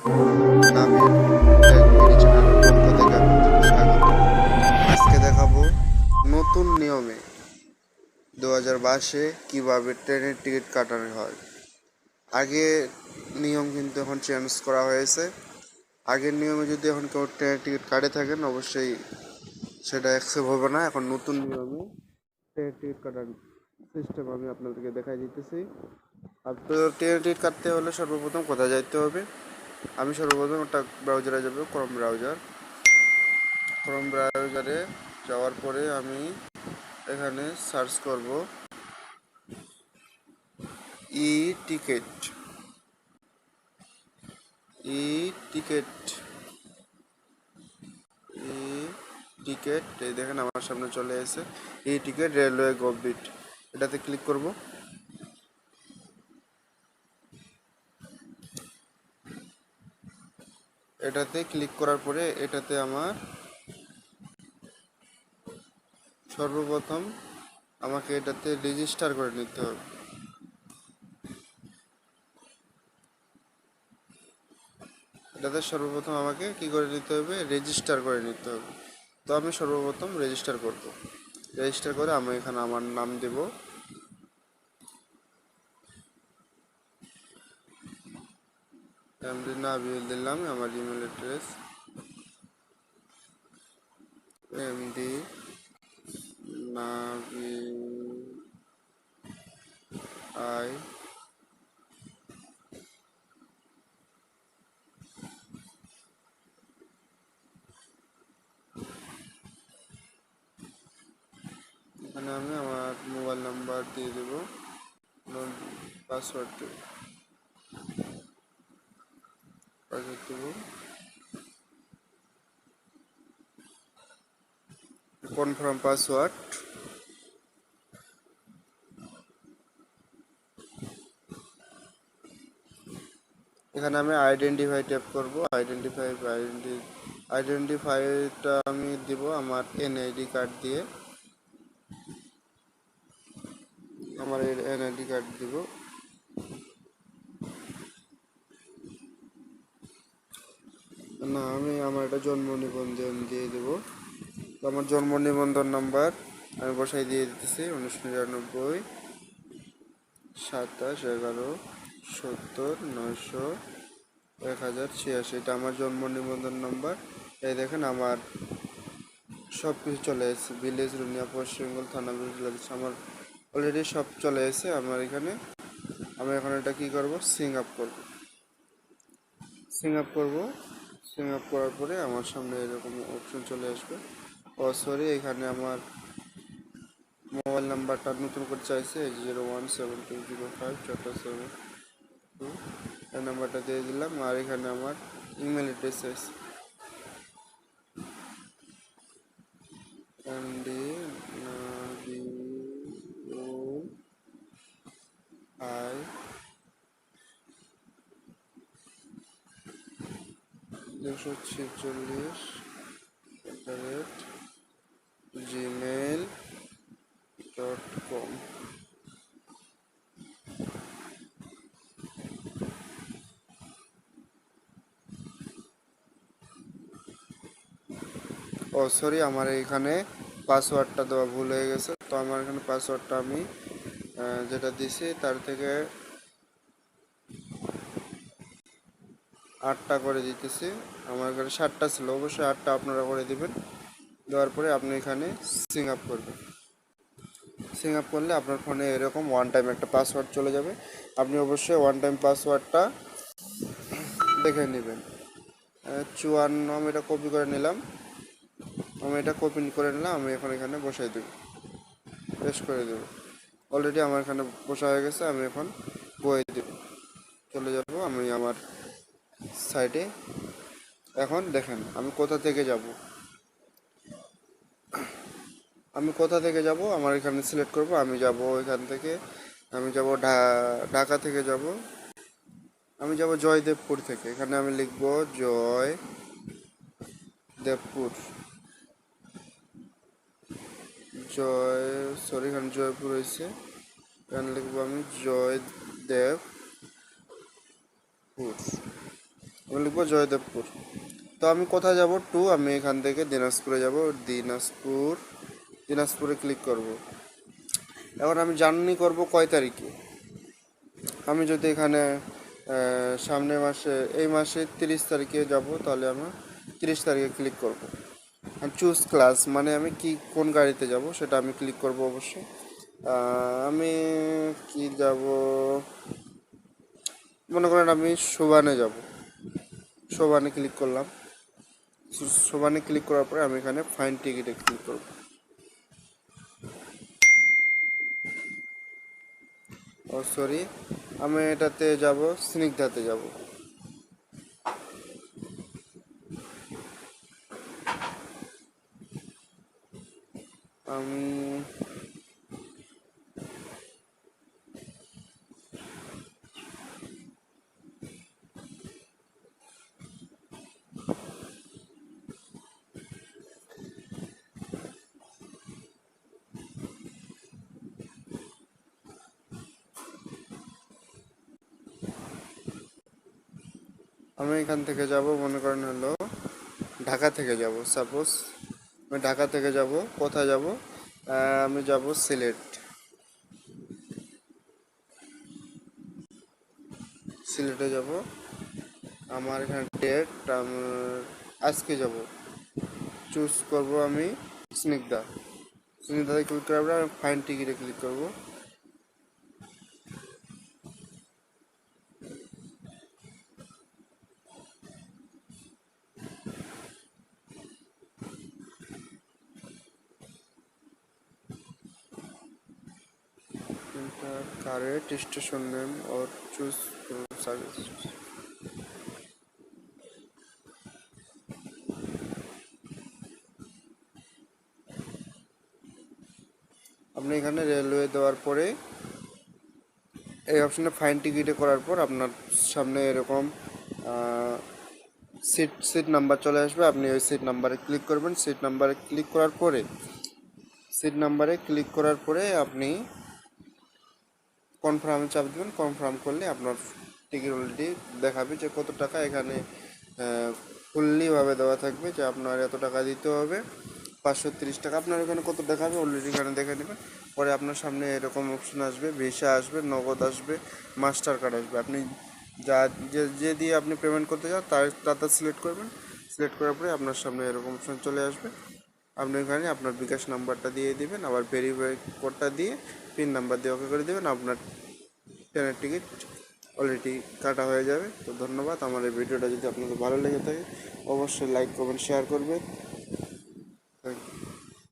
নাবির টেকবিডি চ্যানেলের পক্ষ থেকে আপনাদেরকে স্বাগত। আজকে দেখাবো নতুন নিয়মে 2022-এ কিভাবে ট্রেনের টিকিট কাটানো হয়। আগে নিয়ম কিন্তু এখন চেঞ্জ করা হয়েছে। আগের নিয়মে যদি এখন কেউ ট্রেনের টিকিট কাটে থাকেন, অবশ্যই সেটা অ্যাকসেপ্ট হবে না। এখন নতুন নিয়মে ট্রেনের টিকিট কাটার সিস্টেম আমি আপনাদেরকে দেখাই দিতেছি। আপনার ট্রেনের টিকিট কাটতে হলে সর্বপ্রথম কোথায় যাইতে হবে? আমি সর্বপ্রথম একটা ব্রাউজারে যাব, ক্রোম ব্রাউজারে যাওয়ার পরে আমি এখানে সার্চ করব ই টিকেট। ই টিকেট ই টিকেট এই দেখেন আমার সামনে চলে এসেছে ই টিকেট রেলওয়ে গভবিট। এটাতে ক্লিক করব। এটাতে ক্লিক করার পরে এটাতে আমার সর্বপ্রথম আমাকে এটাতে রেজিস্টার করে নিতে হবে। এটাতে সর্বপ্রথম আমাকে কি করে নিতে হবে? রেজিস্টার করে নিতে হবে। তো আমি সর্বপ্রথম রেজিস্টার করব। রেজিস্টার করে আমি এখানে আমার নাম দেব। এমডি নাবিল দিলাম, আমার email address MD Nabil I এখানে আমি আমার মোবাইল নাম্বার দিয়ে দেব, পাসওয়ার্ড দেব, কনফার্ম পাসওয়ার্ড। এখানে আমি আইডেন্টিফাই ট্যাপ করব। আইডেন্টিফাইটা আমি দিব আমার এনআইডি কার্ড দিয়ে। আমার এনআইডি কার্ড দিব। না, আমি আমার একটা জন্ম নিবন্ধন দিয়ে দেবো। তো আমার জন্ম নিবন্ধন নাম্বার আমি বসাই দিয়ে দিতেছি 1999 27 11 70 900 1086। এটা আমার জন্ম নিবন্ধন নাম্বার। এই দেখেন আমার সব কিছু চলে এসেছে, ভিলেজ রুনিয়া, পশ্চিম বেঙ্গল, থানা ভিলেজ, আমার অলরেডি সব চলে এসেছে আমার এখানে। আমি এখন এটা কি করব? সিং আপ করব। সিং আপ করব। সিং আপ করার পরে আমার সামনে এরকম অপশন চলে আসবে। ও সরি, এখানে আমার মোবাইল নাম্বারটা নতুন করে চাইছে 0172054472। এই নাম্বারটা দিয়ে দিলাম। আর এখানে আমার ইমেল অ্যাড্রেস আছে MD I 246@gmail.com। Oh sorry, আমার এখানে পাসওয়ার্ডটা দেওয়া ভুল হয়ে গেছে। তো আমার এখানে পাসওয়ার্ডটা আমি যেটা দিছি তার থেকে 8টা করে দিতেছি। আমার এখানে 7টা ছিল, অবশ্যই 8টা আপনারা করে দিবেন। দেওয়ার পরে আপনি এখানে সিং আপ করবেন। সিং আপ করলে আপনার ফোনে এরকম ওয়ান টাইম একটা পাসওয়ার্ড চলে যাবে। আপনি অবশ্যই ওয়ান টাইম পাসওয়ার্ডটা দেখে নেবেন। 54 আমি এটা কপি করে নিলাম। আমি এখন এখানে বসাই দেব, পেস্ট করে দেব। অলরেডি আমার এখানে বসা হয়ে গেছে। আমি এখন বয়ে দেব, চলে যাব আমি আমার সাইডে। এখন দেখেন আমি কোথা থেকে যাব। আমার এখানে সিলেক্ট করব। আমি যাব এখান থেকে, আমি যাব ঢাকা থেকে যাব। আমি যাব জয়দেবপুর থেকে। এখানে আমি লিখব জয়দেবপুর। এখানে জয়পুর হয়েছে। এখানে লিখবো আমি জয়দেবপুর। লিখবো জয়দেবপুর। তো আমি কোথায় যাব? আমি এখান থেকে দিনাজপুরে যাব। দিনাজপুরে ক্লিক করব। এখন আমি জার্নি করব কয় তারিখে? আমি যদি এখানে সামনের মাসে এই মাসে 30 তারিখে যাব, তাহলে আমি 30 তারিখে ক্লিক করব। আর চুজ ক্লাস মানে আমি কোন গাড়িতে যাব সেটা আমি ক্লিক করব অবশ্যই। আমি কি যাব, মনে করেন আমি শোভানে যাব। শোভানে ক্লিক করলাম। শোভানে ক্লিক করার পরে আমি এখানে ফাইন টিকিটে ক্লিক করব। ও সরি, আমি এটাতে যাব, স্নিগ্ধাতে যাব। আমি আমি এখান থেকে যাব, মনে করেন হলো ঢাকা থেকে যাব। সাপোজ আমি ঢাকা থেকে যাব, কোথায় যাব? আমি যাব সিলেট। সিলেটে যাব। আমার এখানে ডেট, আজকে যাব। চুজ করব আমি স্নিগ্ধা। স্নিগ্ধাতে ক্লিক করার পরে আমি ফাইন টিকিটে ক্লিক করব। কারেক্ট স্টেশন নেম और চুজ সার্ভিস। আপনি এখানে রেলওয়ে দেওয়ার পরে এই অপশনে ফাইন টিকিটে করার পর আপনার সামনে এরকম সিট নাম্বার চলে আসবে। আপনি ওই সিট নাম্বারে ক্লিক করবেন। সিট নাম্বারে ক্লিক করার পরে আপনি কনফার্মে চাপ দেবেন। কনফার্ম করলে আপনার টিকিট অলরেডি দেখাবে যে কত টাকা। এখানে ফুললিভাবে দেওয়া থাকবে যে আপনার এত টাকা দিতে হবে, 530 টাকা। আপনার এখানে কত দেখাবে অলরেডি এখানে দেখে নেবেন। পরে আপনার সামনে এরকম অপশন আসবে, ভিসা আসবে, নগদ আসবে, মাস্টার কার্ড আসবে। আপনি যা যে দিয়ে আপনি পেমেন্ট করতে চান তার সিলেক্ট করবেন। সিলেক্ট করার পরে আপনার সামনে এরকম অপশন চলে আসবে। আপনি এখানে আপনার বিকাশ নাম্বারটা দিয়ে দিবেন, আবার ভেরিফাই কোডটা দিয়ে পিন নাম্বার দিয়ে ওকে করে দেবেন। আপনার ট্রেনের টিকিট অলরেডি কাটা হয়ে যাবে। তো ধন্যবাদ। আমার এই ভিডিওটা যদি আপনাদের ভালো লেগে থাকে অবশ্যই লাইক করবেন, শেয়ার করবেন।